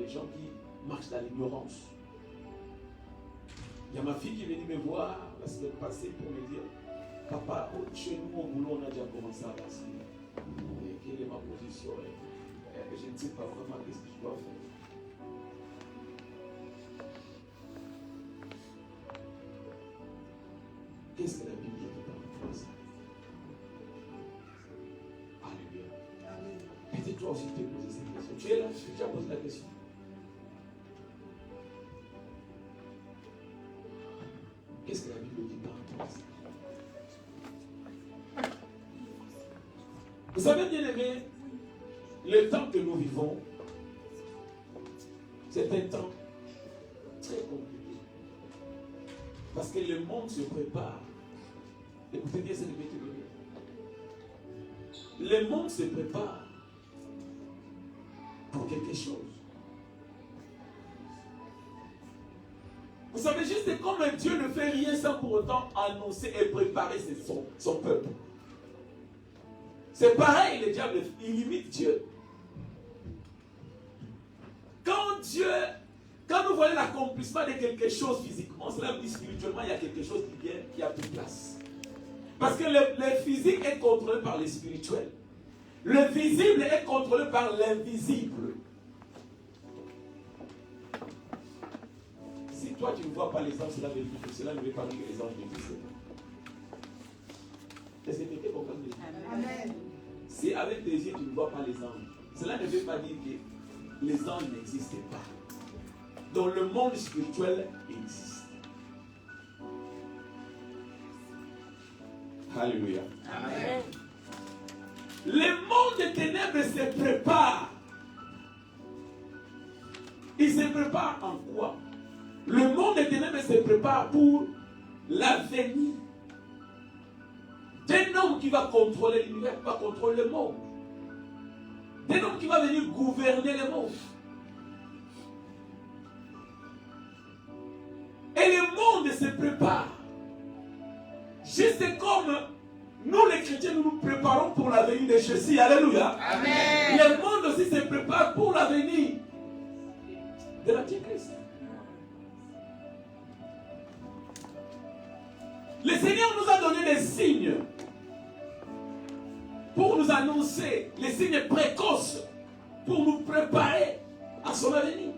des gens qui marchent dans l'ignorance. Il y a ma fille qui est venue me voir la semaine passée pour me dire, papa, chez nous au boulot, on a déjà commencé à avancer. Et quelle est ma position? Je ne sais pas vraiment qu'est-ce que je dois faire. Qu'est-ce que la Bible dit par ça? Alléluia. Peut-être toi aussi tu t'es posé cette question. Tu es là, tu as posé la question. Qu'est-ce que la Bible dit par rapport à ça? Vous savez, bien aimé, le temps que nous vivons, c'est un temps très compliqué. Parce que le monde se prépare. Écoutez bien cette méthode. Le monde se prépare pour quelque chose. Vous savez, juste comme Dieu ne fait rien sans pour autant annoncer et préparer son peuple. C'est pareil, le diable, il imite Dieu. Quand nous voyons l'accomplissement de quelque chose physiquement, cela veut dire spirituellement, il y a quelque chose qui vient, qui a plus place. Parce que le physique est contrôlé par le spirituel. Le visible est contrôlé par l'invisible. Si toi tu ne vois pas les anges, cela veut dire que cela ne veut pas dire que les anges n'existent pas. Est-ce que tu comprends? Amen. Si avec tes yeux tu ne vois pas les anges, cela ne veut pas dire que les anges n'existent pas. Donc le monde spirituel existe. Alléluia. Amen. Le monde des ténèbres se prépare. Il se prépare en quoi? Le monde des ténèbres se prépare pour l'avenir d'un homme qui va contrôler l'univers, qui va contrôler le monde. D'un homme qui va venir gouverner le monde. Et le monde se prépare. Juste comme nous les chrétiens, nous nous préparons pour l'avenir de Jésus. Alléluia. Amen. Le monde aussi se prépare pour l'avenir de l'Antichrist. Le Seigneur nous a donné des signes pour nous annoncer, les signes précoces pour nous préparer à son avenir.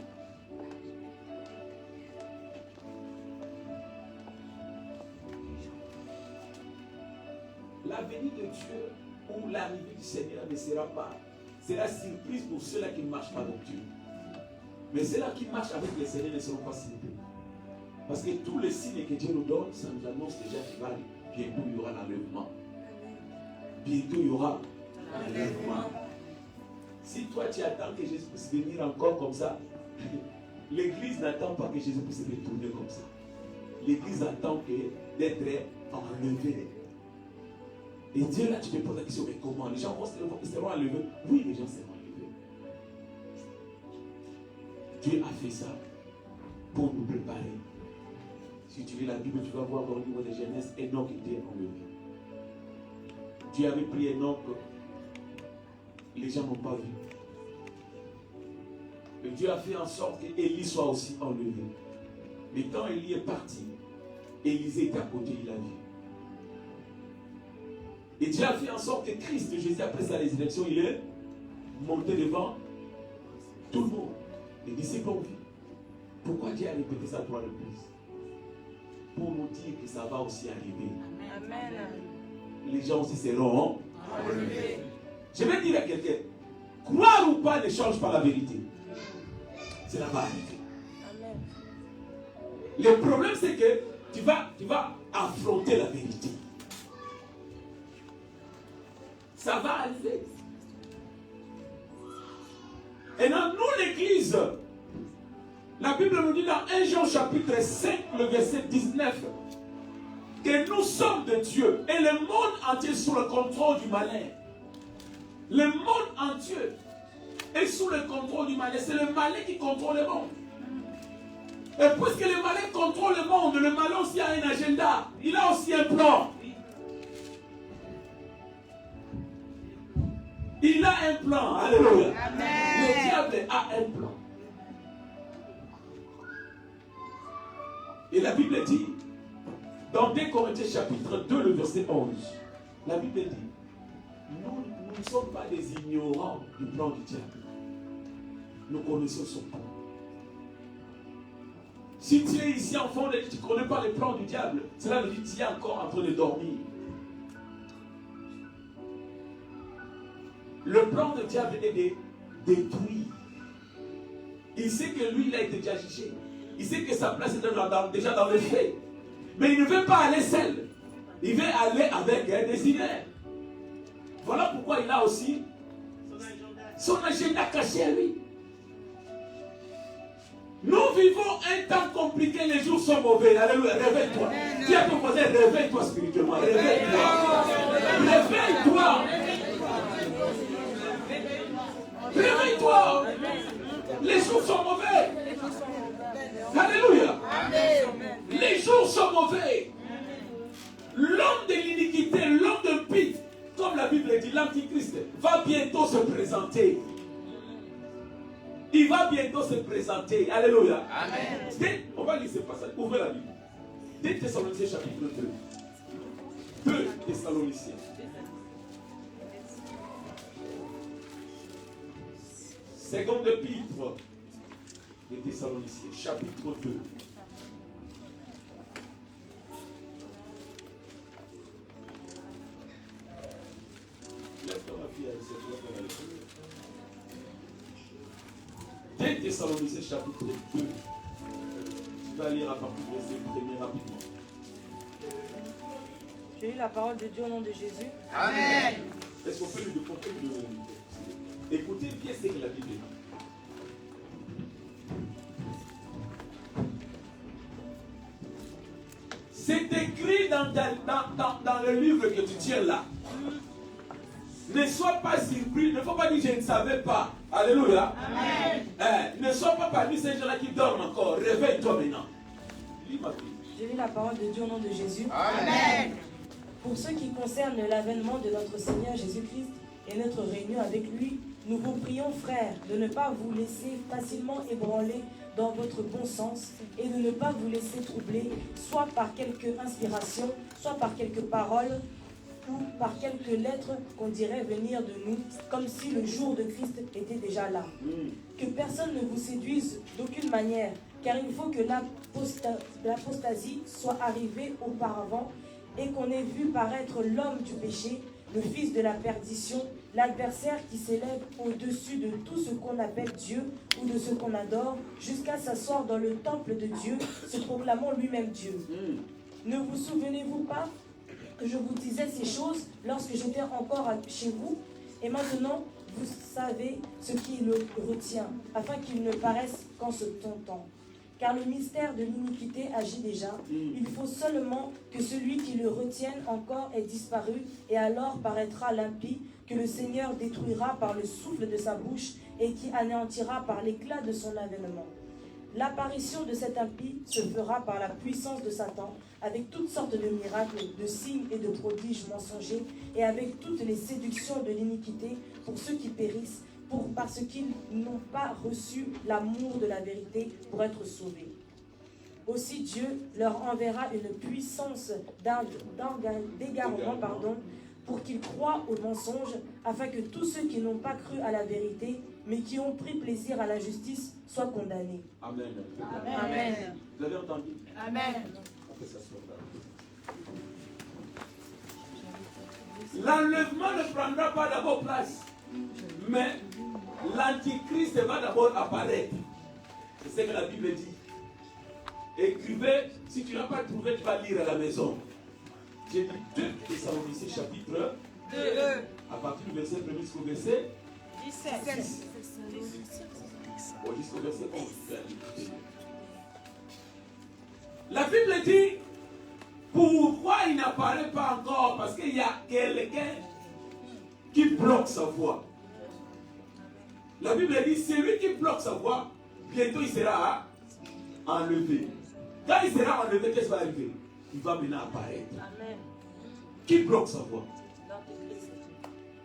L'avenir de Dieu ou l'arrivée du Seigneur ne sera pas. C'est la surprise pour ceux-là qui ne marchent pas avec Dieu. Mais ceux-là qui marchent avec le Seigneur ne seront pas surpris. Parce que tous les signes que Dieu nous donne, ça nous annonce déjà qu'il va bientôt il y aura l'enlèvement. Bientôt il y aura l'enlèvement. Si toi tu attends que Jésus puisse venir encore comme ça, l'Église n'attend pas que Jésus puisse retourner comme ça. L'Église attend d'être enlevée. Et Dieu là, tu te poses la question, mais comment? Les gens seront enlevés? Oui, les gens seront enlevés. Dieu a fait ça pour nous préparer. Si tu lis la Bible, tu vas voir dans le livre de Genèse, Enoch était enlevé. Dieu avait pris Enoch, les gens n'ont pas vu. Et Dieu a fait en sorte qu'Élie soit aussi enlevé. Mais quand Élie est parti, Élisée était à côté, il a vu. Et Dieu a fait en sorte que Christ, Jésus, après sa résurrection, il est monté devant tout le monde. Les disciples ont vu. Pourquoi Dieu a répété ça 3 reprises? Pour nous dire que ça va aussi arriver. Amen. Les gens aussi seront enlevés. Je vais dire à quelqu'un, croire ou pas ne change pas la vérité. C'est la vérité. Le problème, c'est que tu vas affronter la vérité. Ça va arriver. Et dans nous, l'Église, la Bible nous dit dans 1 Jean chapitre 5, le verset 19, que nous sommes de Dieu et le monde entier est sous le contrôle du malin. Le monde entier est sous le contrôle du malin. C'est le malin qui contrôle le monde. Et puisque le malin contrôle le monde, le malin aussi a un agenda. Il a aussi un plan. Il a un plan. Alléluia. Amen. Le diable a un plan. Et la Bible dit, dans 2 Corinthiens chapitre 2, le verset 11, la Bible dit, nous ne sommes pas des ignorants du plan du diable. Nous connaissons son plan. Si tu es ici enfant et que tu ne connais pas les plans du diable, cela veut dire que tu es encore en train de dormir. Le plan du diable est de détruire. Il sait que lui, il a été déjà jugé. Il sait que sa place est déjà dans le fait. Mais il ne veut pas aller seul. Il veut aller avec des idées. Voilà pourquoi il a aussi son agenda caché à lui. Nous vivons un temps compliqué, les jours sont mauvais. Alléluia, réveille-toi. Dis à ton voisin, réveille-toi spirituellement. Réveille-toi. Réveille-toi. Réveille-toi. Les jours sont mauvais. Alléluia. Les jours sont mauvais. L'homme de l'iniquité, l'homme de pite, comme la Bible dit, l'Antichrist va bientôt se présenter. Il va bientôt se présenter. Alléluia. Amen. On va lire ce passage. Ouvrez la Bible. 2 Thessaloniciens chapitre 2. 2 Thessaloniciens. Seconde épître des Thessaloniciens, chapitre 2. Lève-toi ma fille avec cette voix pour aller. 2 Thessaloniciens, chapitre 2. Tu vas lire à partir du verset 1 rapidement. J'ai lu la parole de Dieu au nom de Jésus. Amen. Est-ce qu'on peut lui demander de écoutez bien ce que la Bible dit. C'est écrit dans le livre que tu tiens là. Ne sois pas surpris, ne faut pas dire je ne savais pas. Alléluia. Amen. Ne sois pas parmi ces gens-là qui dorment encore. Réveille-toi maintenant. Lis ma fille. J'ai lu la parole de Dieu au nom de Jésus. Amen. Pour ce qui concerne l'avènement de notre Seigneur Jésus-Christ et notre réunion avec lui, nous vous prions, frères, de ne pas vous laisser facilement ébranler dans votre bon sens et de ne pas vous laisser troubler, soit par quelque inspiration, soit par quelques paroles ou par quelques lettres qu'on dirait venir de nous, comme si le jour de Christ était déjà là. Que personne ne vous séduise d'aucune manière, car il faut que l'apostasie soit arrivée auparavant et qu'on ait vu paraître l'homme du péché, le fils de la perdition, l'adversaire qui s'élève au-dessus de tout ce qu'on appelle Dieu ou de ce qu'on adore, jusqu'à s'asseoir dans le temple de Dieu, se proclamant lui-même Dieu. Ne vous souvenez-vous pas que je vous disais ces choses lorsque j'étais encore chez vous? Et maintenant, vous savez ce qui le retient, afin qu'il ne paraisse qu'en ce temps. Car le mystère de l'iniquité agit déjà. Il faut seulement que celui qui le retienne encore ait disparu, et alors paraîtra l'impie, que le Seigneur détruira par le souffle de sa bouche, et qui anéantira par l'éclat de son avènement. L'apparition de cet impie se fera par la puissance de Satan, avec toutes sortes de miracles, de signes et de prodiges mensongers, et avec toutes les séductions de l'iniquité pour ceux qui périssent, parce qu'ils n'ont pas reçu l'amour de la vérité pour être sauvés. Aussi Dieu leur enverra une puissance d'égarement, pour qu'ils croient au mensonge, afin que tous ceux qui n'ont pas cru à la vérité, mais qui ont pris plaisir à la justice, soient condamnés. Amen. Amen. Amen. Vous avez entendu? Amen. On peut s'asseoir là. L'enlèvement ne prendra pas d'abord place, mais l'antichrist va d'abord apparaître. C'est ce que la Bible dit. Écrivez, si tu n'as pas trouvé, tu vas lire à la maison. J'ai dit 2 Thessaloniciens chapitre 2. À partir du verset 1 jusqu'au verset 17. Jusqu'au verset 11. La Bible dit, pourquoi il n'apparaît pas encore? Parce qu'il y a quelqu'un qui bloque sa voix. La Bible dit, celui qui bloque sa voix, bientôt il sera enlevé. Quand il sera enlevé, qu'est-ce qui va arriver? Il va maintenant apparaître. Amen. Qui bloque sa voix?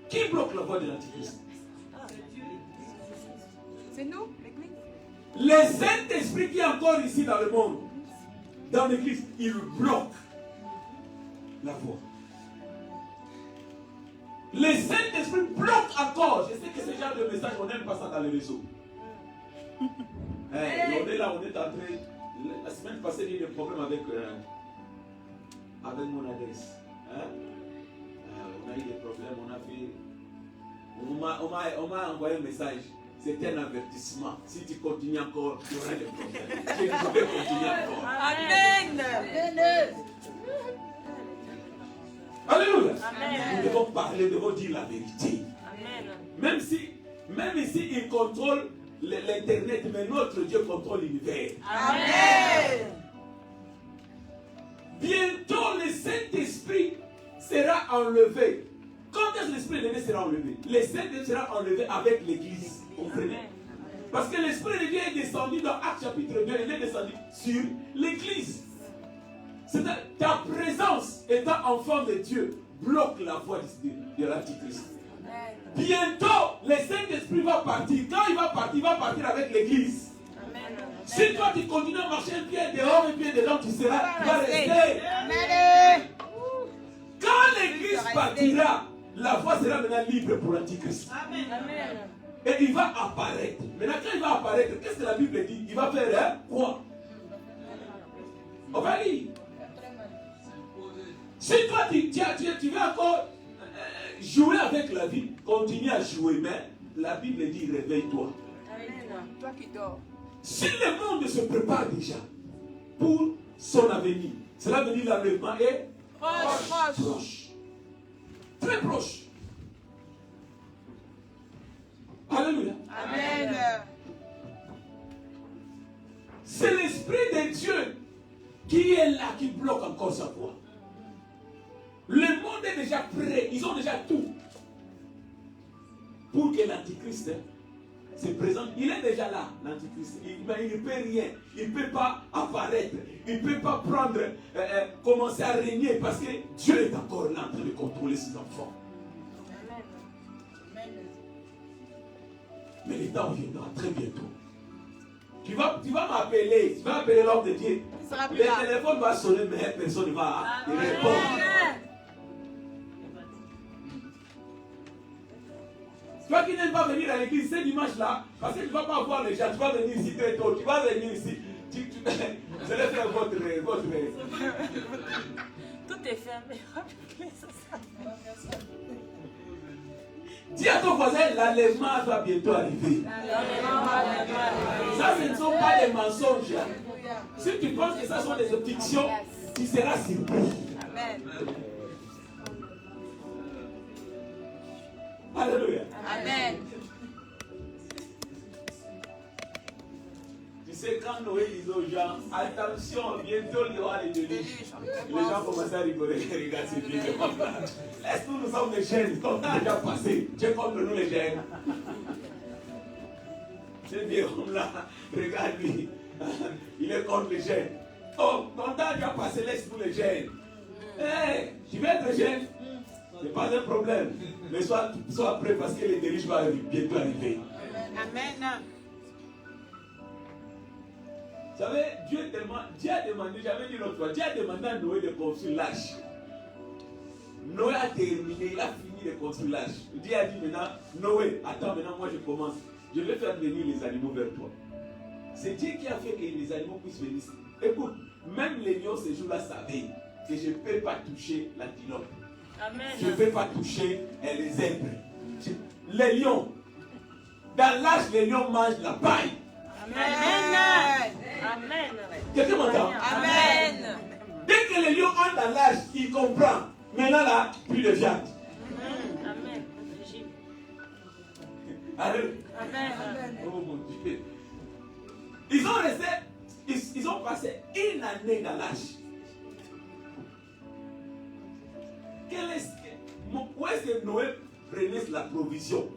Qui bloque la voix de l'Antichrist? C'est nous, l'Église. Les Saint-Esprits qui est encore ici dans le monde. dans l'église, il bloque la voie. Le Saint-Esprit bloque encore. Je sais que ce genre de message, on n'aime pas ça dans les réseaux. On est là, on est en train. La semaine passée, il y a eu des problèmes avec mon adresse. On a eu des problèmes, on m'a envoyé un message. C'était un avertissement. Si tu continues encore, tu auras des problèmes. Je vais continuer encore. Amen. Alléluia. Amen. Nous devons parler, nous devons dire la vérité. Amen. Même ici, il contrôle l'Internet, mais notre Dieu contrôle l'univers. Amen. Bientôt, le Saint-Esprit sera enlevé. Quand est-ce que l'Esprit de Dieu sera enlevé? Le Saint-Esprit sera enlevé avec l'Église. Comprenez? Parce que l'Esprit de Dieu est descendu dans Actes chapitre 2, il est descendu sur l'Église. C'est-à-dire, ta présence étant enfant de Dieu bloque la voie de l'Antichrist. Bientôt, le Saint-Esprit va partir. Quand il va partir avec l'Église. Si toi tu continues à marcher un pied dehors, un pied dedans, tu vas rester. Quand l'Église partira, la voie sera maintenant libre pour l'Antichrist. Et il va apparaître. Maintenant, quand il va apparaître, qu'est-ce que la Bible dit? Il va faire quoi? On va lire. Si toi tu veux encore jouer avec la vie, continue à jouer, mais la Bible dit réveille-toi. Toi qui dors. Si le monde se prépare déjà pour son avenir, cela veut dire l'enlèvement est proche. Très proche. Alléluia. Amen. C'est l'Esprit de Dieu qui est là, qui bloque encore sa voie. Le monde est déjà prêt, ils ont déjà tout pour que l'Antichrist se présente. Il est déjà là, l'Antichrist. Mais il ne peut rien, il ne peut pas apparaître, il ne peut pas prendre, commencer à régner parce que Dieu est encore là en train de contrôler ses enfants. Mais le temps viendra très bientôt. Tu vas m'appeler, tu vas appeler l'homme de Dieu. Le téléphone va sonner, mais personne ne va répondre. Toi qui n'aimes pas venir à l'église ce dimanche-là, parce que tu ne vas pas voir les gens, tu vas venir ici très tôt, tu vas venir ici. Je vais faire votre. Tout est fermé. Dis à ton voisin, l'enlèvement va bientôt arriver. Ça, ce ne sont pas des mensonges. Si tu penses que ça sont des fictions, tu seras surpris. Amen. Alléluia. Amen. Tu sais, quand Noé dit aux gens, attention, bientôt il y aura les déluges. Les gens commencent à rigoler. Regarde ces vieux hommes-là. Laisse-nous, nous sommes les gènes. Ton temps est déjà passé. Tu es contre nous les gènes. Ce vieux homme-là, regarde lui. Il est contre les gènes. Oh, ton temps est déjà passé, laisse-nous les gènes. Hey, tu veux être gène? Ce n'est pas un problème. Mais sois prêt parce que les déluges vont bientôt arriver. Amen. Vous savez, Dieu a demandé, j'avais dit l'autre fois, Dieu a demandé à Noé de construire l'arche. Noé a terminé, il a fini de construire l'arche. Dieu a dit maintenant, Noé, attends, maintenant moi je commence. Je vais faire venir les animaux vers toi. C'est Dieu qui a fait que les animaux puissent venir. Écoute, même les lions ce jour-là savaient que je ne peux pas toucher l'antilope. Je ne peux pas toucher les zèbres. Les lions. Dans l'âge, les lions mangent la paille. Amen. Amen. Quelqu'un m'entend? Amen. Dès que les lions entrent dans l'âge, il comprend. Maintenant là, plus de viande. Amen. Alléluia. Amen. Oh mon Dieu. Ils ont passé une année dans l'âge. Où est-ce que Noé prenait la provision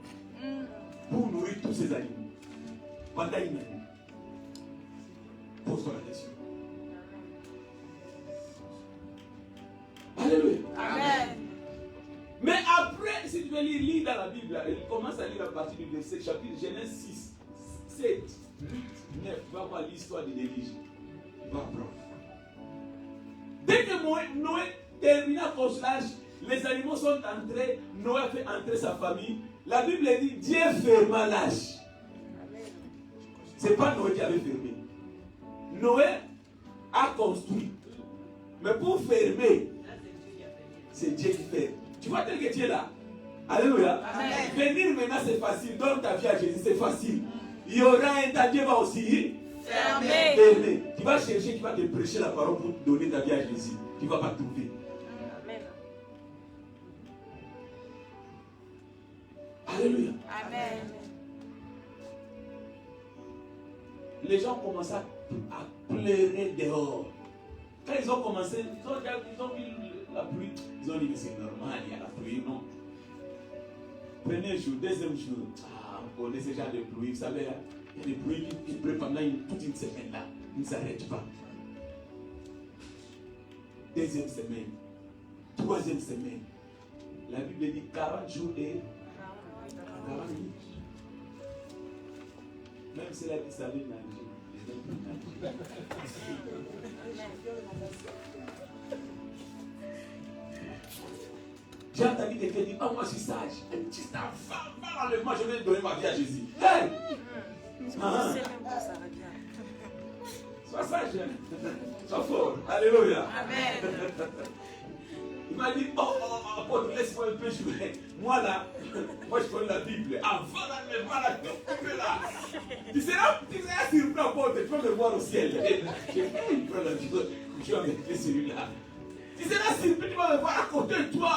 pour nourrir tous ces animaux pendant une année? Pose-toi la question. Alléluia. Amen. Mais après, si tu veux lire dans la Bible, il commence à lire à partir du verset chapitre Genèse 6, 7, 8, 9. Tu vas voir l'histoire des déluges. Tu vas apprendre. Noé termina consolage, les animaux sont entrés, Noé a fait entrer sa famille. La Bible dit, Dieu ferma l'âge. Ce n'est pas Noé qui avait fermé. Noé a construit. Mais pour fermer, c'est Dieu qui fait. Tu vois tel que tu es là. Alléluia. Amen. Venir maintenant c'est facile. Donne ta vie à Jésus, c'est facile. Il y aura un temps, Dieu va aussi fermer. Tu vas chercher qui va te prêcher la parole pour te donner ta vie à Jésus. Tu ne vas pas trouver. Amen. Alléluia. Amen. Les gens commencent à pleurer dehors. Quand ils ont commencé, ils ont vu la pluie. Ils ont dit, mais c'est normal, il y a la pluie. Non. Premier jour, deuxième jour, on connaît ce genre de pluie. Vous savez, il y a des pluies qui pleuvent pendant toute une semaine là. Ils ne s'arrêtent pas. Deuxième semaine, troisième semaine. La Bible dit 40 jours et 40 nuits. Même si la vie savait nager, les hommes peuvent nager. J'ai entendu quelqu'un dire, moi je suis sage. Un petit enfant, moi je vais donner ma vie à Jésus. Hey! Sois sage, sois fort. Alléluia. Amen. Il m'a dit, apôtre, laisse-moi un peu jouer. Moi là, moi je connais la Bible. Avant l'enlèvement, là, tu seras surpris, apôtre, tu vas me voir au ciel. Il prend la Bible, je vais mettre celui-là. Tu seras surpris, tu vas me voir à côté de toi.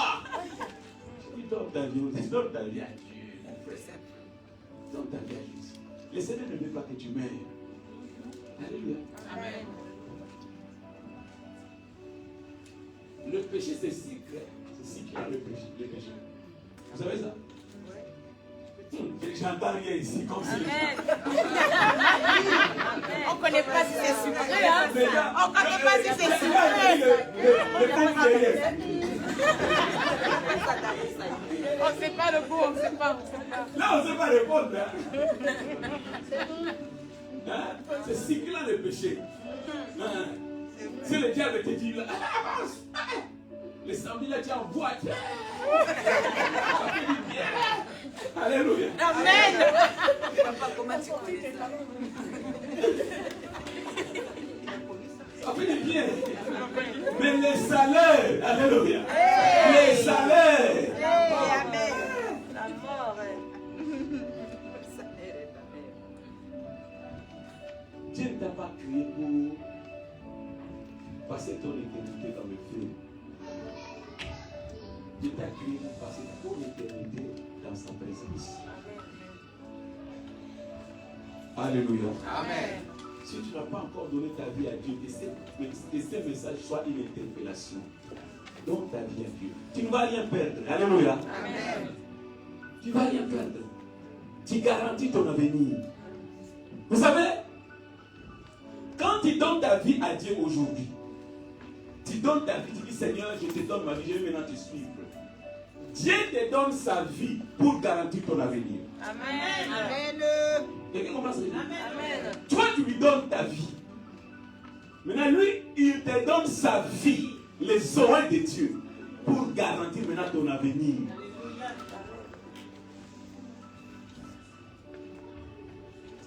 Je dis, donne ta vie à Dieu. Donne ta vie à Jésus. Le Seigneur ne veut pas que tu meurs. Alléluia. Amen. Le péché, c'est secret. C'est secret, le péché. Vous savez ça? J'entends rien ici comme si. On ne connaît pas si c'est sucré, hein? On ne connaît pas si c'est sucré. On ne sait pas le goût, on ne sait pas. Là, on ne sait pas répondre. Hein? C'est secret le péché. Hein? Si le diable te dit, avance, les samedis là, tu envoies. Ça fait du bien. Alléluia. Amen. Papa, comment tu connais ça? Ça fait du bien. Mais les salaires, alléluia. Les salaires. Amen. La mort. Dieu ne t'a pas créé pour passer ton éternité dans le feu. Dieu t'a créé pour passer ton éternité dans sa présence. Alléluia. Amen. Si tu n'as pas encore donné ta vie à Dieu, que ce message soit une interpellation. Donne ta vie à Dieu. Tu ne vas rien perdre. Alléluia. Amen. Tu ne vas rien perdre. Tu garantis ton avenir. Vous savez, quand tu donnes ta vie à Dieu aujourd'hui, tu donnes ta vie, tu dis Seigneur, je te donne ma vie, je vais maintenant te suivre. Dieu te donne sa vie pour garantir ton avenir. Amen. Amen. Quelqu'un comprend ce que je dis? Amen. Toi, tu lui donnes ta vie. Maintenant, lui, il te donne sa vie, les oreilles de Dieu, pour garantir maintenant ton avenir.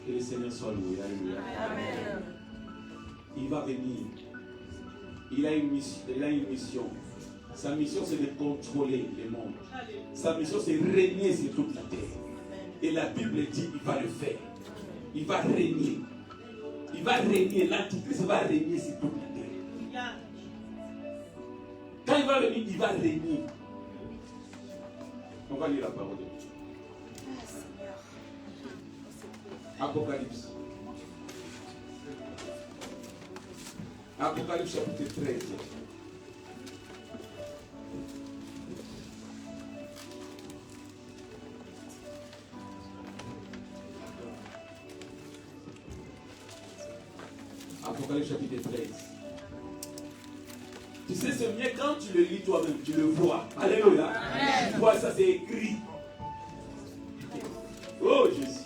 Que le Seigneur soit loué. Alléluia. Amen. Il va venir. Il a une mission. Sa mission, c'est de contrôler le monde. Sa mission, c'est de régner sur toute la terre. Et la Bible dit qu'il va le faire. Il va régner. Il va régner. L'Antichrist va régner sur toute la terre. Quand il va venir, il va régner. On va lire la parole de Dieu. Apocalypse. Apocalypse chapitre 13. Apocalypse chapitre 13. Tu sais, c'est mieux quand tu le lis toi-même, tu le vois. Alléluia. Amen. Tu vois, ça c'est écrit. Oh Jésus.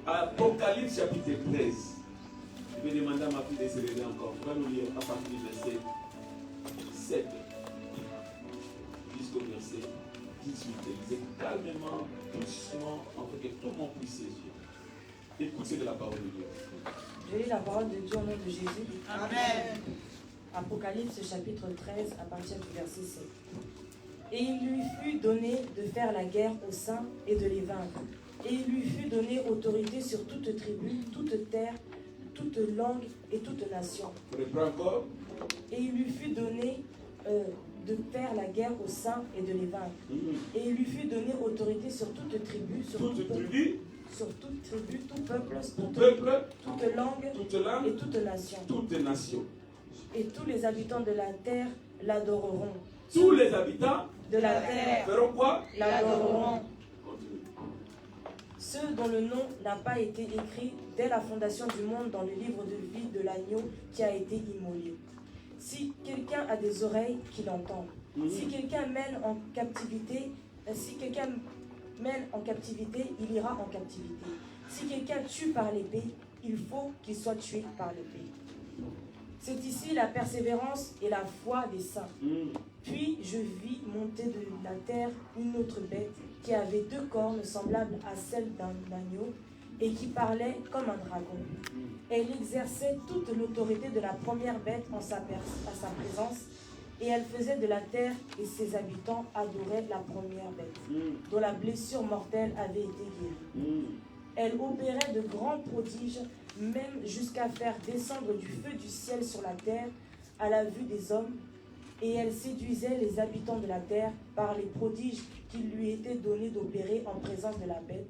Apocalypse chapitre 13. Je vais demander à ma fille de se lever encore. On va nous lire à partir du verset 17 jusqu'au verset 18. Lisez calmement, doucement, afin que tout le monde puisse ses yeux. Écoutez de la parole de Dieu. Je lis la parole de Dieu au nom de Jésus. Amen. Apocalypse chapitre 13 à partir du verset 7. Et il lui fut donné de faire la guerre aux saints et de les vaincre. Et il lui fut donné autorité sur toute tribu, toute terre, toute langue et toute nation. Reprends encore. Et il lui fut donné de faire la guerre aux saints et de les vaincre. Et il lui fut donné autorité sur toute tribu, sur tout peuple, toute langue et toute nation. Et tous les habitants de la terre l'adoreront. Tous les habitants de la terre feront quoi? L'adoreront. Ceux dont le nom n'a pas été écrit dès la fondation du monde dans le livre de vie de l'agneau qui a été immolé. Si quelqu'un a des oreilles, qu'il entende. Si quelqu'un mène en captivité, il ira en captivité. Si quelqu'un tue par l'épée, il faut qu'il soit tué par l'épée. C'est ici la persévérance et la foi des saints. Puis je vis monter de la terre une autre bête qui avait 2 cornes semblables à celles d'un agneau et qui parlait comme un dragon. Elle exerçait toute l'autorité de la première bête à sa présence, et elle faisait de la terre et ses habitants adoraient la première bête, dont la blessure mortelle avait été guérie. Elle opérait de grands prodiges, même jusqu'à faire descendre du feu du ciel sur la terre à la vue des hommes, et elle séduisait les habitants de la terre par les prodiges qu'il lui était donné d'opérer en présence de la bête,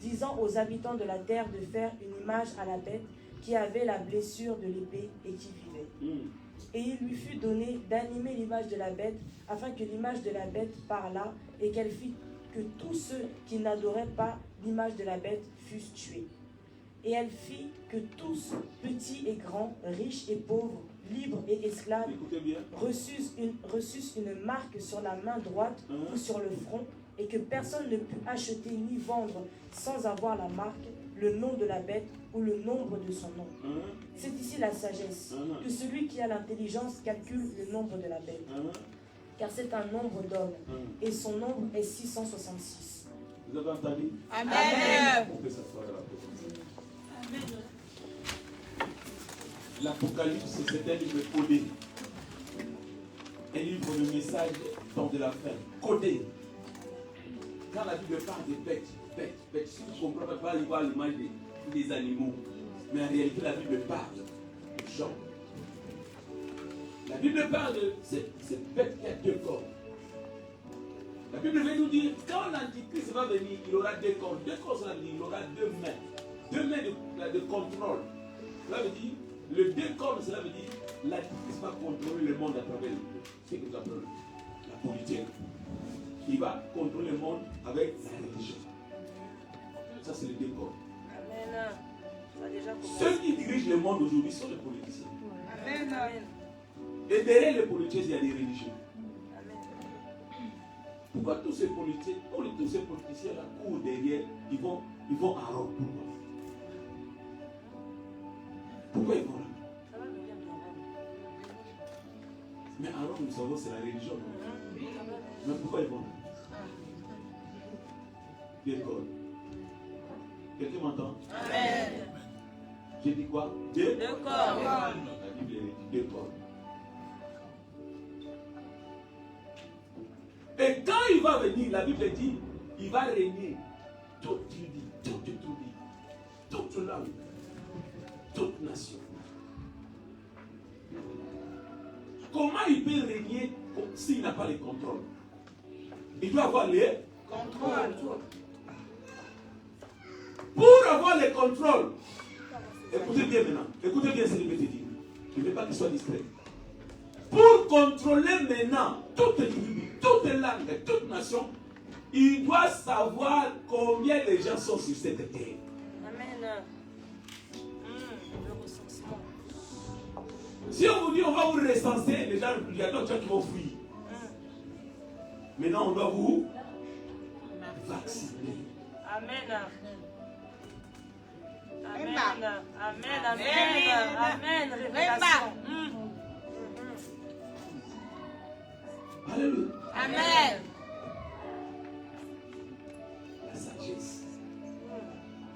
disant aux habitants de la terre de faire une image à la bête qui avait la blessure de l'épée et qui vivait. Et il lui fut donné d'animer l'image de la bête, afin que l'image de la bête parlât, et qu'elle fit que tous ceux qui n'adoraient pas l'image de la bête fussent tués. Et elle fit que tous, petits et grands, riches et pauvres, libres et esclaves, reçussent une marque sur la main droite ou sur le front, et que personne ne put acheter ni vendre sans avoir la marque, le nom de la bête ou le nombre de son nom. C'est ici la sagesse, que celui qui a l'intelligence calcule le nombre de la bête. Car c'est un nombre d'hommes, et son nombre est 666. Vous avez entendu? Amen. On peut s'asseoir là. Amen. L'Apocalypse, c'est un livre codé. Un livre de messages dans de la fin. Codé. Quand la Bible parle de bêtes, si vous ne comprenez pas, il voit l'image des animaux. Mais en réalité, la Bible parle de gens. La Bible parle de cette bête qui a 2 corps. La Bible veut nous dire, quand l'Antichrist va venir, il aura 2 corps. 2 corps, ça veut dire, il aura 2 mains. 2 mains de contrôle. Cela veut dire, le 2 corps, cela veut dire, l'Antichrist va contrôler le monde à travers ce que nous appelons la politique. Il va contrôler le monde avec la religion. Ça, c'est le 2 corps. Amen. Ceux qui dirigent le monde aujourd'hui sont les politiciens. Amen. Et derrière les politiciens, il y a des religions. Pourquoi tous ces politiciens, là, courent derrière, ils vont à Rome? Pourquoi ils vont là? Mais à Rome, nous savons, c'est la religion. Mais pourquoi ils vont là? 2 corps. Quelqu'un m'entend? Amen. J'ai dit quoi? 2 corps. La Bible dit 2 corps. Et quand il va venir, la Bible dit, il va régner toute tribu, toute langue, toute nation. Comment il peut régner s'il n'a pas le contrôle? Il doit avoir les contrôles. Pour avoir le contrôle, écoutez bien maintenant, écoutez bien ce que je vais te dire. Je ne veux pas qu'il soit distrait. Pour contrôler maintenant toute tribu, toute langue, toute nation, il doit savoir combien de gens sont sur cette terre. Amen. Le recensement. Si on vous dit on va vous recenser, les gens, il y a d'autres gens qui vont fuir. Maintenant on doit vous vacciner. Amen. Amen. Amen. Amen. Amen. Révélation. Alléluia. Amen. La sagesse.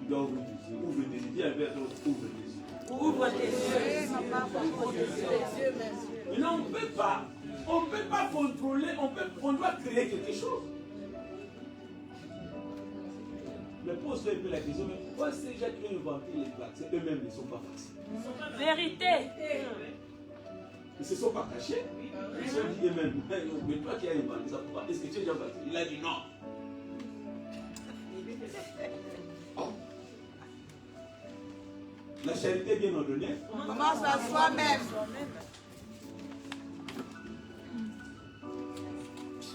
Tu dois ouvrir tes yeux. Ouvre tes yeux. Dis un verre d'autre. Ouvre tes yeux. Ouvre tes yeux. Ouvre tes yeux. Mais non, on ne peut pas contrôler, on doit créer quelque chose. Le pose un peu la question, mais pourquoi ces gens qui ont inventé les vaccins, eux-mêmes ne sont pas vaccinés? Vérité. Ils ne se sont pas cachés. Ils se sont dit eux-mêmes, mais toi qui as inventé ça, pourquoi est-ce que tu es déjà vacciné? Il a dit non. La charité bien ordonnée. Commence à soi-même.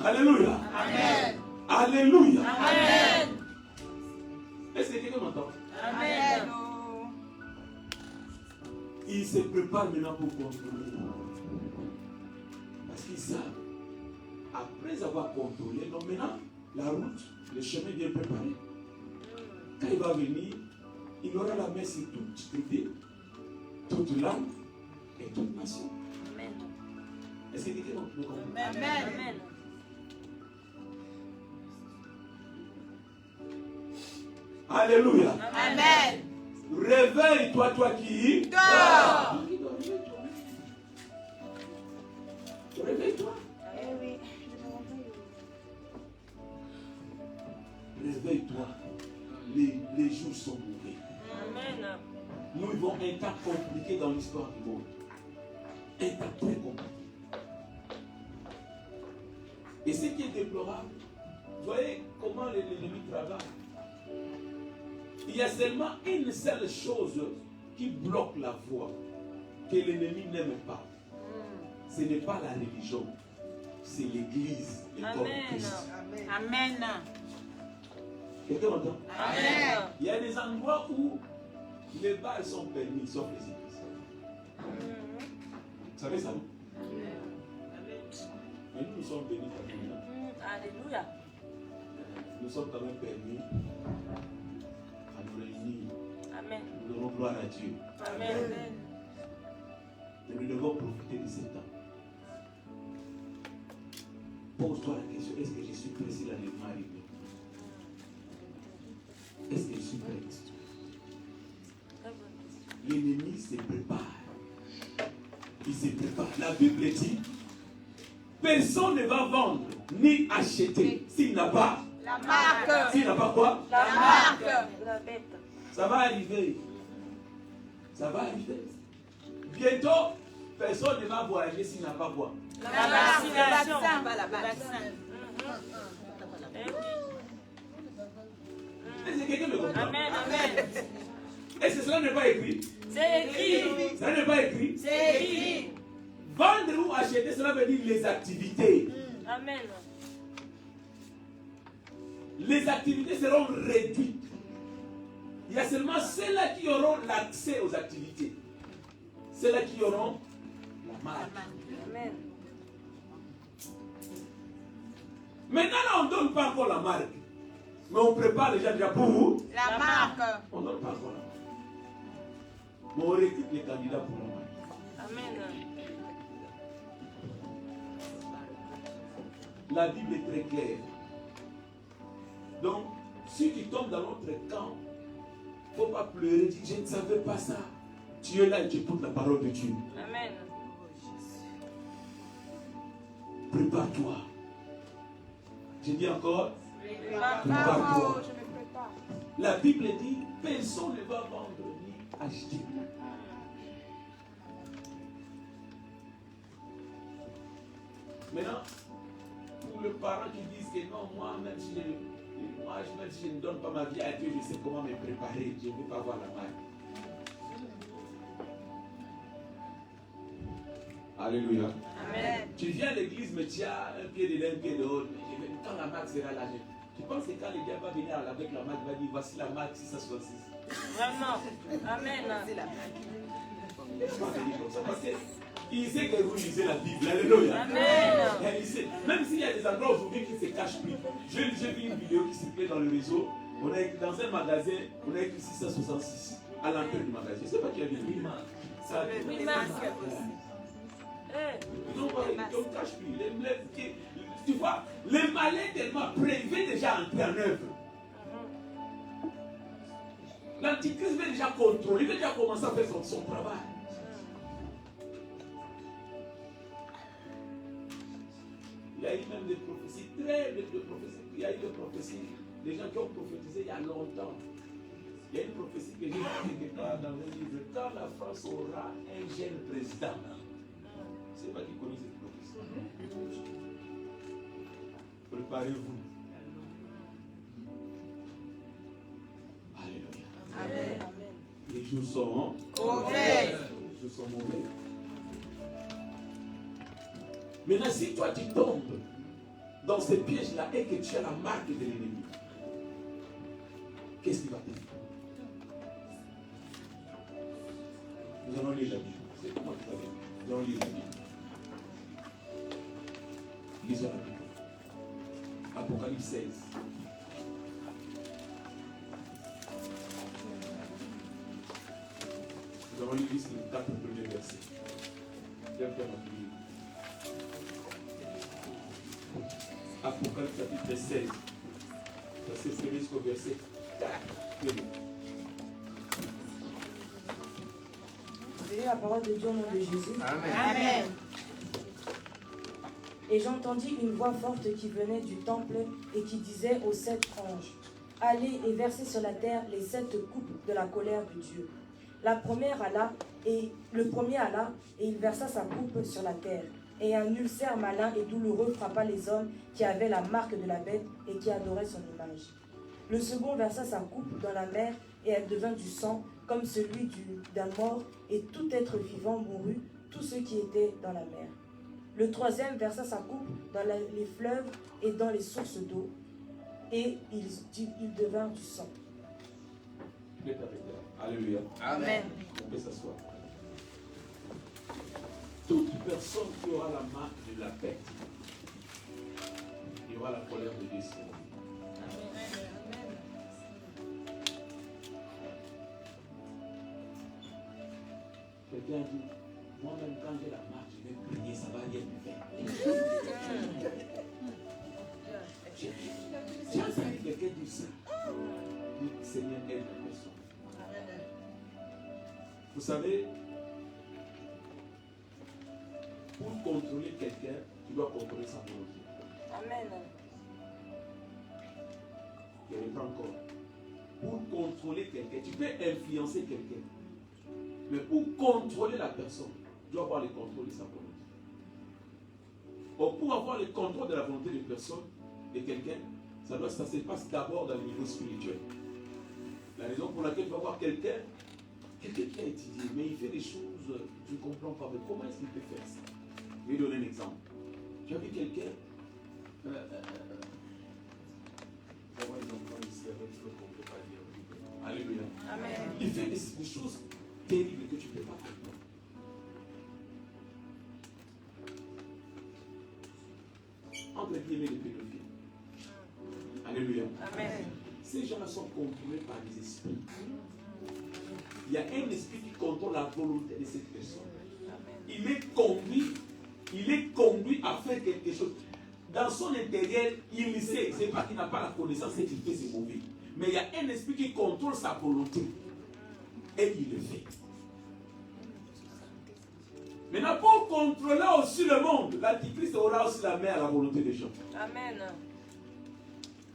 Alléluia. Amen. Alléluia. Amen. Est-ce que quelqu'un m'entend? Amen. Ils se préparent maintenant pour contrôler. Parce qu'ils savent, après avoir contrôlé, donc maintenant, la route, le chemin bien préparé. Quand il va venir, il aura la main sur toute tribu, toute langue et toute nation. Amen. Est-ce que quelqu'un me comprend? Amen. Amen. Alléluia. Amen. Réveille-toi, toi qui Dors. Réveille-toi. Réveille-toi. Les jours sont mauvais. Amen. Nous vivons un temps compliqué dans l'histoire du monde. Un temps très compliqué. Et ce qui est déplorable, vous voyez comment l'ennemi travaille. Il y a seulement une seule chose qui bloque la voie, que l'ennemi n'aime pas. Ce n'est pas la religion, c'est l'église, le corps de Christ. Amen. Quelqu'un m'entend? Amen. Il y a des endroits où les balles sont permis, sauf les églises. Vous savez ça, non? Mais nous sommes bénis par Dieu. Alléluia. Nous sommes quand même permis à nous réunir. Amen. Nous devons gloire à Dieu. Amen. Mais nous devons profiter de ce temps. Pose-toi la question, est-ce que je suis prêt si l'enlèvement arrive? Est-ce que je suis prêt? L'ennemi se prépare. Il se prépare. La Bible dit, personne ne va vendre ni acheter s'il n'a pas. La marque. S'il n'a pas quoi? La marque. La bête. Ça va arriver. Ça va arriver. Bientôt, personne ne va voyager s'il n'a pas quoi? La vaccination. Pas la vaccin. Eh oui. Est-ce que quelqu'un me comprend? Amen. Amen. Est-ce que cela n'est pas écrit? C'est écrit. Ça n'est pas écrit? C'est écrit. Vendre ou acheter, cela veut dire les activités. Amen. Les activités seront réduites. Il y a seulement ceux-là qui auront l'accès aux activités. Ceux-là qui auront la marque. Amen. Maintenant, là, on ne donne pas encore la marque. Mais on prépare les gens déjà pour vous. La marque. On ne donne pas encore la marque. Mais on recrute les candidats pour la marque. Amen. La Bible est très claire. Donc, si tu tombes dans notre camp, il ne faut pas pleurer, dire je ne savais pas ça. Tu es là et tu écoutes la parole de Dieu. Amen. Prépare-toi. Je dis encore, Prépare-toi. Je me prépare. la Bible dit, personne ne va vendre ni acheter. Maintenant, pour les parents qui disent que non, même si je ne donne pas ma vie à Dieu, je sais comment me préparer, je ne veux pas avoir la marque. Alléluia. Amen. Tu viens à l'église, mais tu as un pied dedans, un pied dehors. Quand la marque sera là, tu penses que quand le diable va venir avec la marque, il va dire voici la marque 666. Vraiment. Amen. Il va venir comme ça. Parce qu'il sait que vous lisez la Bible. Alléluia. Amen. Il sait. Même s'il y a des endroits aujourd'hui qui se cachent plus. J'ai vu une vidéo qui circulait dans le réseau. On a écrit, dans un magasin, on a écrit 666 à l'entrée du magasin. Je ne sais pas qui a vu. Oui, ça a Oui, masque. non, on ne cache plus. tu vois, le malin tellement prévu déjà entrer en œuvre. L'antichrist veut déjà contrôler, il veut déjà commencer à faire son travail. Il y a eu même des prophéties, de prophéties. Il y a eu des prophéties, des gens qui ont prophétisé il y a longtemps. Il y a une prophétie que j'ai lue quelque part dans le livre. Quand la France aura un jeune président, c'est pas qui connaît cette prophétie. Préparez-vous. Alléluia. Amen. Les jours sont Mauvais. Les jours sont mauvais. Maintenant, si toi tu tombes dans ces pièges-là et que tu as la marque de l'ennemi, qu'est-ce qui va t'arriver? Nous allons lire la Bible. C'est comment tu vas lire? Nous allons lire la Bible. Lisons la Bible. Apocalypse 16. Nous allons lire les 4 premiers versets. Viens faire notre livre. Apocalypse chapitre 16. Verset 1 jusqu'au verset 4. Vous avez la parole de Dieu au nom de Jésus. Amen. Et j'entendis une voix forte qui venait du temple et qui disait aux 7 anges, allez et versez sur la terre les 7 coupes de la colère de Dieu. La première alla, et le premier alla, et il versa sa coupe sur la terre. Et un ulcère malin et douloureux frappa les hommes qui avaient la marque de la bête et qui adoraient son image. Le second versa sa coupe dans la mer, et elle devint du sang, comme celui d'un mort, et tout être vivant mourut, tous ceux qui étaient dans la mer. Le troisième versa sa coupe dans les fleuves et dans les sources d'eau, et il devint du sang. Alléluia. Amen. On peut s'asseoir. Toute personne qui aura la marque de la bête, il y aura la colère de Dieu. Quelqu'un dit, moi-même quand j'ai la marque, je vais prier, ça va rien me faire. J'ai entendu quelqu'un dire ça. Dit, Seigneur, aide la personne. Vous savez, pour contrôler quelqu'un, tu dois contrôler sa volonté. Amen. Je reprends encore. Pour contrôler quelqu'un, tu peux influencer quelqu'un. Mais pour contrôler la personne, tu dois avoir le contrôle de sa volonté. Or, pour avoir le contrôle de la volonté de personne, de quelqu'un, ça se passe d'abord dans le niveau spirituel. La raison pour laquelle tu vas voir quelqu'un qui a étudié, mais il fait des choses, tu ne comprends pas. Mais comment est-ce qu'il peut faire ça? Je vais donner un exemple. Tu as vu quelqu'un, alléluia. Amen. Il fait des choses terribles que tu ne peux pas comprendre. Entre guillemets, les pédophiles. Alléluia. Amen. Ces gens-là sont contrôlés par des esprits. Il y a un esprit qui contrôle la volonté de cette personne. Il est conduit à faire quelque chose. Dans son intérieur, il sait. Ce n'est pas qu'il n'a pas la connaissance et qu'il fait c'est mauvais. Mais il y a un esprit qui contrôle sa volonté. Et il le fait. Maintenant, pour contrôler aussi le monde, l'Antichrist aura aussi la main à la volonté des gens. Amen.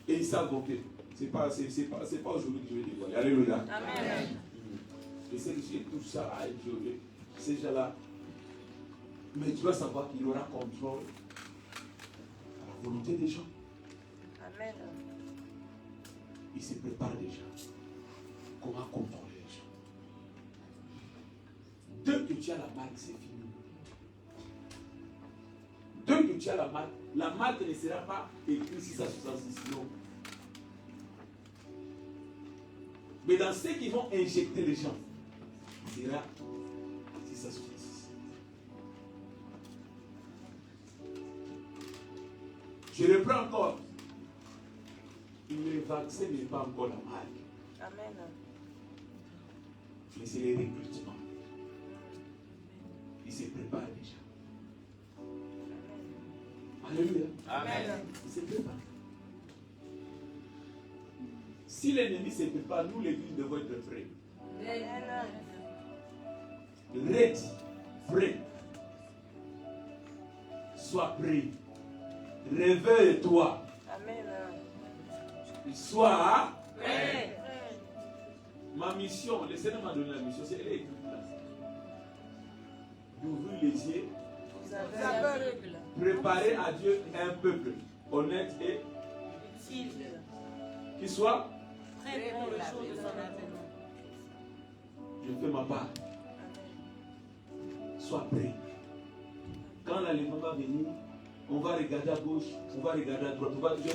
Et ils savent voter. Ce n'est pas aujourd'hui que je vais dévoiler. Alléluia. Amen. Je sais que j'ai tout ça à évoluer. Ces gens-là. Mais tu dois savoir qu'il aura contrôle à la volonté des gens. Amen. Il se prépare déjà. Comment contrôler les gens? Dès que tu as la marque, c'est fini. Dès que tu as la marque ne sera pas écrite 666 non. Mais dans ceux qui vont injecter les gens, il sera 666. Je reprends encore. Le vaccin n'est pas encore la marque. Amen. Mais c'est les recrutements. Il se prépare déjà. Alléluia. Amen. Il se prépare. Si l'ennemi ne se prépare, nous l'église devons être prêts. Ready, prêt. Sois prêt. Réveille-toi. Sois prêt. Ma mission, le Seigneur m'a donné la mission, c'est elle est écrite là. D'ouvrir les yeux, préparer à Dieu un peuple honnête et qui soit Prêt pour le jour de son avènement. je fais ma part. Sois prêt. Quand l'aliment va venir, on va regarder à gauche, on va regarder à droite, on va dire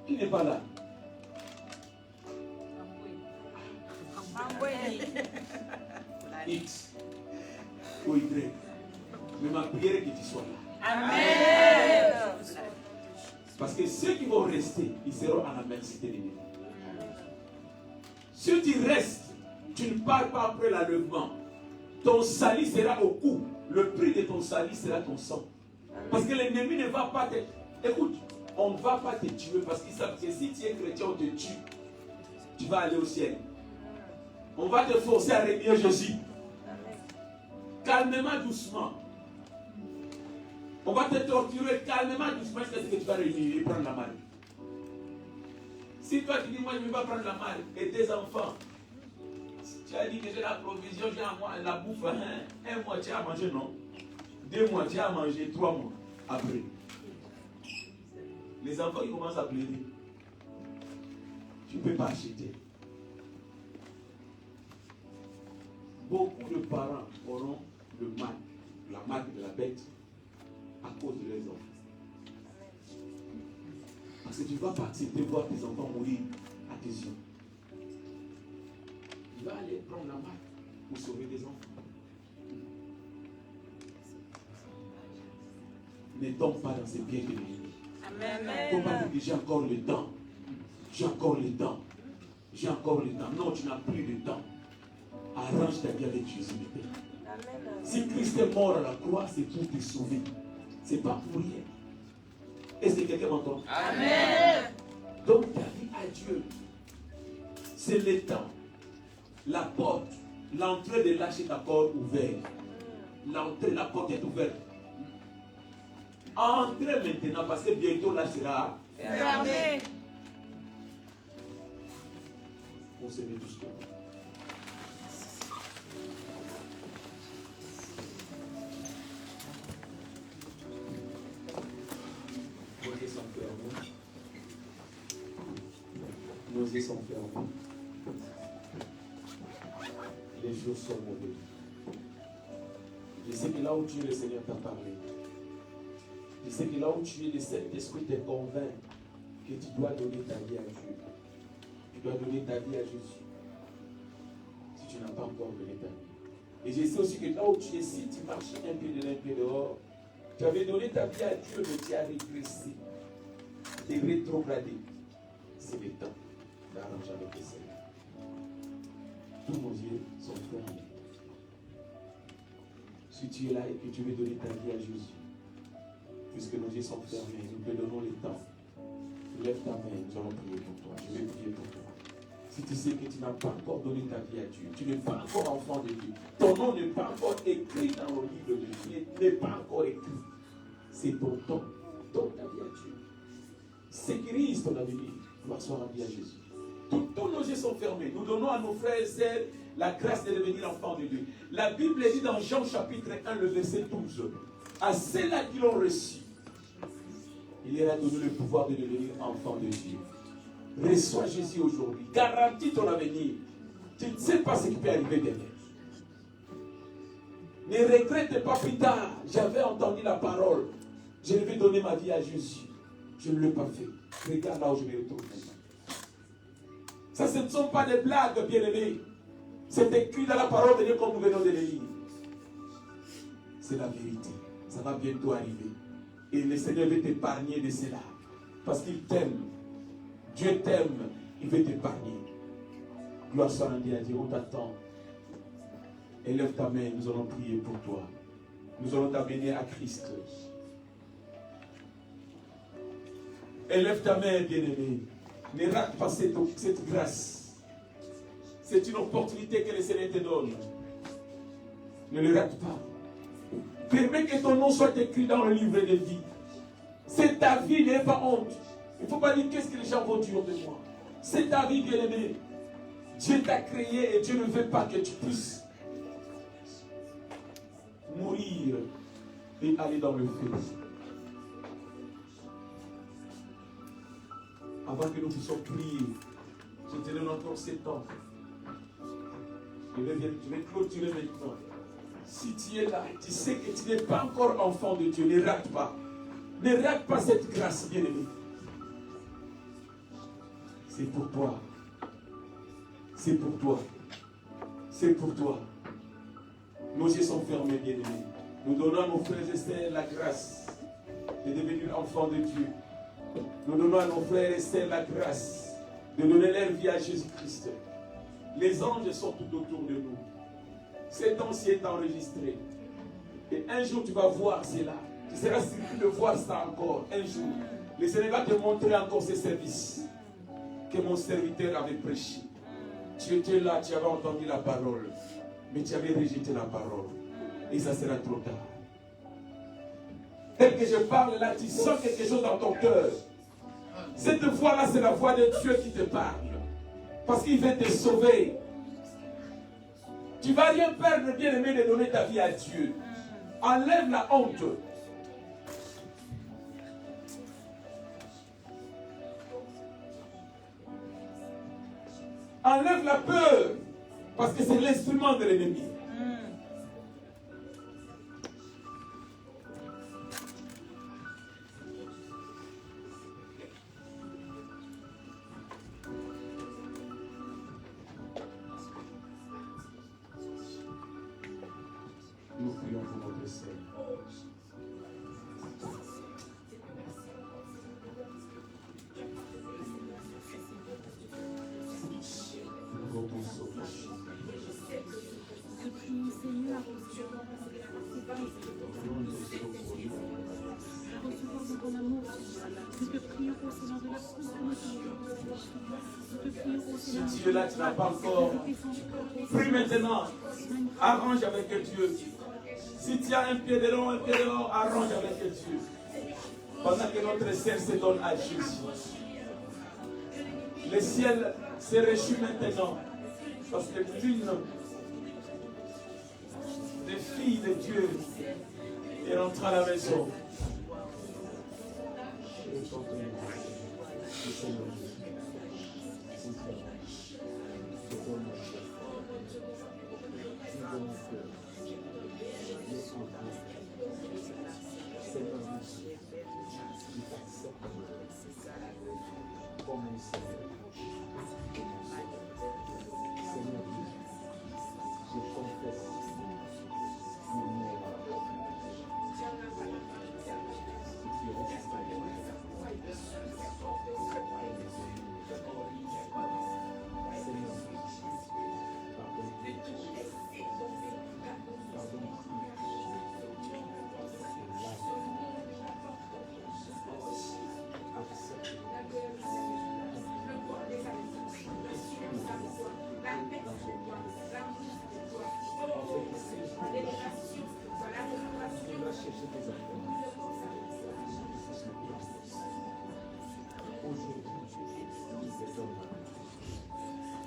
qui n'est pas là? X ou Y. Mais ma prière est que tu sois là. Amen. Parce que ceux qui vont rester, ils seront à la merci de l'ennemi. Si tu restes, tu ne pars pas après l'enlèvement. Ton salut sera au cou. Le prix de ton salut sera ton sang. Parce que l'ennemi ne va pas te... Écoute, on ne va pas te tuer parce qu'ils savent que si tu es chrétien, on te tue. Tu vas aller au ciel. On va te forcer à renier Jésus. Calmement, doucement. On va te torturer calmement, doucement, jusqu'à ce que tu vas renier et prendre la malle. Si toi tu dis, moi je ne vais pas prendre la malle, et tes enfants, tu as dit que j'ai la provision, j'ai la bouffe, hein? Un mois tu as mangé, non? 2 mois tu as mangé, 3 mois après. Les enfants ils commencent à pleurer. Tu ne peux pas acheter. Beaucoup de parents auront le mal, la marque de la bête, à cause de leurs enfants. Parce que tu ne vas pas accepter de voir tes enfants mourir à tes yeux. Tu vas aller prendre la marque pour sauver des enfants. Ne tombe pas dans ces pieds de l'ennemi. Il ne faut pas dire que j'ai encore le temps. J'ai encore le temps. J'ai encore le temps. Non, tu n'as plus de temps. Arrange ta vie avec Jésus. Si Christ est mort à la croix, c'est pour te sauver. Ce n'est pas pour rien. Est-ce que quelqu'un m'entend? Amen. Donc ta vie à Dieu, c'est le temps. La porte, l'entrée de l'arche est encore ouverte. L'entrée, la porte est ouverte. Entrez maintenant parce que bientôt l'arche sera Fermé. On se met tous debout. Nos yeux sont fermés. Nos yeux sont fermés. Les jours sont mauvais. Je sais que là où tu es, le Seigneur t'a parlé. Je sais que là où tu es, le Saint-Esprit te convainc que tu dois donner ta vie à Dieu. Tu dois donner ta vie à Jésus. Si tu n'as pas encore donné ta vie. Et je sais aussi que là où tu es, si tu marches un pied dedans, un pied dehors, tu avais donné ta vie à Dieu, mais tu as régressé. Tu es rétrogradé. C'est le temps d'arranger avec le Seigneur. Tous nos yeux sont fermés. Si tu es là et que tu veux donner ta vie à Jésus, puisque nos yeux sont fermés, nous te donnons le temps. Lève ta main, nous allons prier pour toi. Je vais prier pour toi. Si tu sais que tu n'as pas encore donné ta vie à Dieu, tu n'es pas encore enfant de Dieu, ton nom n'est pas encore écrit dans le livre de Dieu, n'est pas encore écrit. C'est ton temps. Donne ta vie à Dieu. Sécurise ton avenir. Gloire soit rendue à Jésus. Tous nos yeux sont fermés. Nous donnons à nos frères et sœurs la grâce de devenir enfants de Dieu. La Bible dit dans Jean chapitre 1, le verset 12, à ceux-là qui l'ont reçu, il leur a donné le pouvoir de devenir enfants de Dieu. Reçois Jésus aujourd'hui. Garantis ton avenir. Tu ne sais pas ce qui peut arriver demain. Ne regrette pas plus tard. J'avais entendu la parole. Je vais donner ma vie à Jésus. Je ne l'ai pas fait. Regarde là où je me retrouve maintenant. Ça, ce ne sont pas des blagues, bien-aimés. C'est écrit dans la parole de Dieu comme nous venons de lire. C'est la vérité. Ça va bientôt arriver. Et le Seigneur veut t'épargner de cela. Parce qu'il t'aime. Dieu t'aime. Il veut t'épargner. Gloire soit rendue à Dieu. On t'attend. Élève ta main. Nous allons prier pour toi. Nous allons t'amener à Christ. Élève ta main, bien-aimé. Ne rate pas cette grâce. C'est une opportunité que le Seigneur te donne. Ne le rate pas. Permets que ton nom soit écrit dans le livre de vie. C'est ta vie, n'aie pas honte. Il ne faut pas dire qu'est-ce que les gens vont dire de moi. C'est ta vie, bien-aimé. Dieu t'a créé et Dieu ne veut pas que tu puisses mourir et aller dans le feu. Avant que nous puissions prier, je te donne encore 7 ans. Je vais clôturer maintenant. Si tu es là, tu sais que tu n'es pas encore enfant de Dieu, ne rate pas. Ne rate pas cette grâce, bien-aimé. C'est pour toi. C'est pour toi. C'est pour toi. Nos yeux sont fermés, bien-aimés. Nous donnons à nos frères et sœurs la grâce de devenir enfants de Dieu. Nous donnons à nos frères et sœurs la grâce de donner leur vie à Jésus-Christ. Les anges sont tout autour de nous. Cet temps-ci est enregistré. Et un jour, tu vas voir cela. Tu seras surpris de voir ça encore. Un jour, le Seigneur va te montrer encore ses services que mon serviteur avait prêché. Tu étais là, tu avais entendu la parole, mais tu avais rejeté la parole. Et ça sera trop tard. Tel que je parle là, tu sens quelque chose dans ton cœur. Cette voix-là, c'est la voix de Dieu qui te parle. Parce qu'il veut te sauver. Tu ne vas rien perdre, bien-aimé, de donner ta vie à Dieu. Enlève la honte. Enlève la peur. Parce que c'est l'instrument de l'ennemi. Nous prions pour notre Seigneur. Si tu es là, tu n'as pas encore pris maintenant, arrange avec Dieu. Si tu as un pied dehors, arrange avec Dieu. Pendant que notre ciel se donne à Jésus. Le ciel se réjouit maintenant. Parce que l'une des filles de Dieu est rentrée à la maison.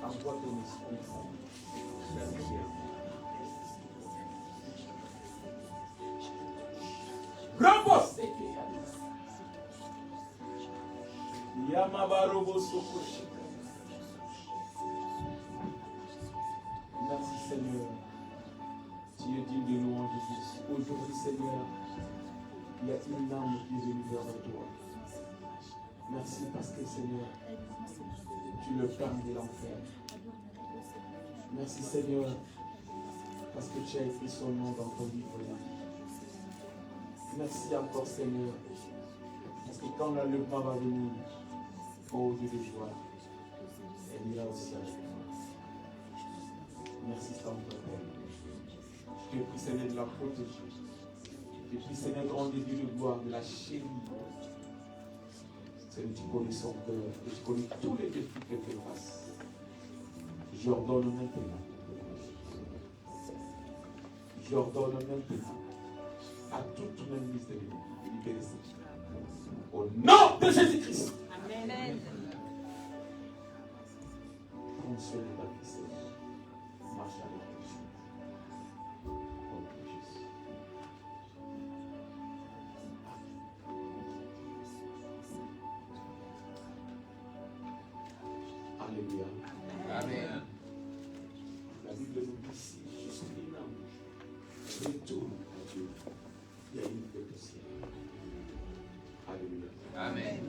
Envoie ton esprit. Ramos. Yamabarobo Sokoshi. Merci Seigneur. Tu es digne de louange Jésus. Aujourd'hui Seigneur, il y a une âme qui est venue vers toi. Merci parce que Seigneur, tu le calmes de l'enfer. Merci Seigneur, parce que tu as écrit son nom dans ton livre. Merci encore Seigneur, parce que quand l'enlèvement va venir, oh Dieu de joie, elle ira aussi avec toi. Merci Seigneur. Je te prie Seigneur de la protéger. Je te prie Seigneur grand Dieu de gloire, de la chérie. Seigneur, tu connais son cœur, tu connais tous les défis qu'elle fait face. J'ordonne maintenant. J'ordonne maintenant à toute même liste de libérer ça. Au nom de Jésus-Christ. Amen. Prends soin de ta fille, Seigneur. Marche avec elle, Jésus. Au nom de Jésus. Alléluia. Amen. La Bible nous dit si juste une âme retourne à Dieu, il y a une paix au ciel. Alléluia. Amen.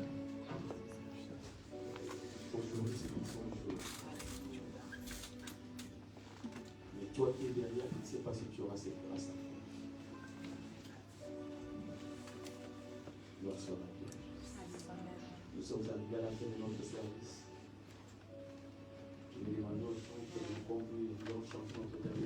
Aujourd'hui, c'est ton jour. Mais toi qui es derrière, tu ne sais pas si tu auras cette grâce à toi. Gloire soit à Dieu. Nous sommes arrivés à la fin de notre service. Je vais demander aux chants de conclure leur chanson de dernier.